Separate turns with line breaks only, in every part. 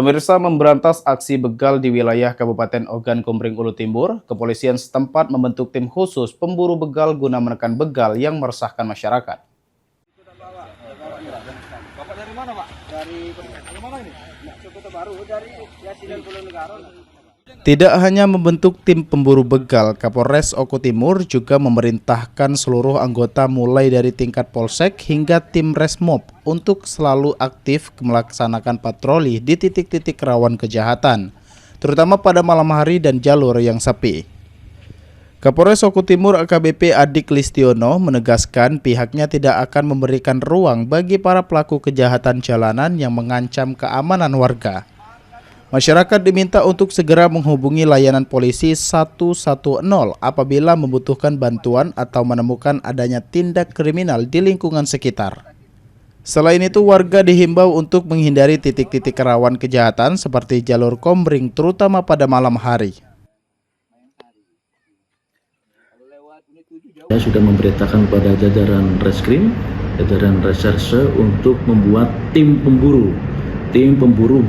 Pemirsa, memberantas aksi begal di wilayah Kabupaten Ogan Komering Ulu Timur, kepolisian setempat membentuk tim khusus pemburu begal guna menekan begal yang meresahkan masyarakat.
Bapak dari mana, Pak? Dari mana ini? Dari Yasinan Pulau Negara.
Tidak hanya membentuk tim pemburu begal, Kapolres Oku Timur juga memerintahkan seluruh anggota mulai dari tingkat polsek hingga tim resmob untuk selalu aktif melaksanakan patroli di titik-titik rawan kejahatan, terutama pada malam hari dan jalur yang sepi. Kapolres Oku Timur AKBP Adik Listiono menegaskan pihaknya tidak akan memberikan ruang bagi para pelaku kejahatan jalanan yang mengancam keamanan warga. Masyarakat diminta untuk segera menghubungi layanan polisi 110 apabila membutuhkan bantuan atau menemukan adanya tindak kriminal di lingkungan sekitar. Selain itu, warga dihimbau untuk menghindari titik-titik rawan kejahatan seperti jalur Komering terutama pada malam hari.
Saya sudah memerintahkan kepada jajaran Reskrim, jajaran Reserse untuk membuat tim pemburu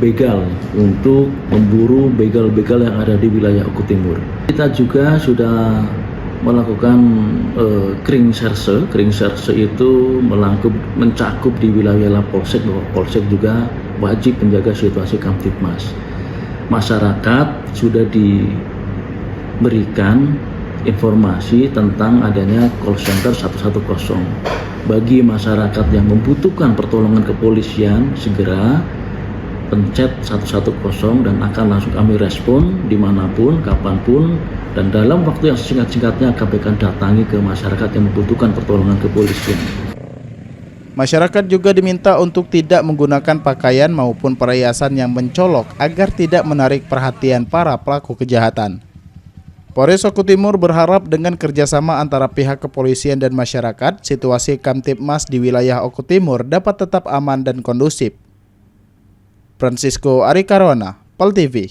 begal untuk memburu begal-begal yang ada di wilayah Oku Timur. Kita juga sudah melakukan kring serse itu mencakup di wilayah Polsek, bahwa Polsek juga wajib menjaga situasi Kamtipmas. Masyarakat sudah diberikan informasi tentang adanya call center 110. Bagi masyarakat yang membutuhkan pertolongan kepolisian, segera pencet 110 dan akan langsung kami respon dimanapun, kapanpun, dan dalam waktu yang singkat-singkatnya kami akan datangi ke masyarakat yang membutuhkan pertolongan kepolisian.
Masyarakat juga diminta untuk tidak menggunakan pakaian maupun perhiasan yang mencolok agar tidak menarik perhatian para pelaku kejahatan. Polres Oku Timur berharap dengan kerjasama antara pihak kepolisian dan masyarakat, situasi Kamtipmas di wilayah Oku Timur dapat tetap aman dan kondusif. Francisco Arikarona, PAL TV.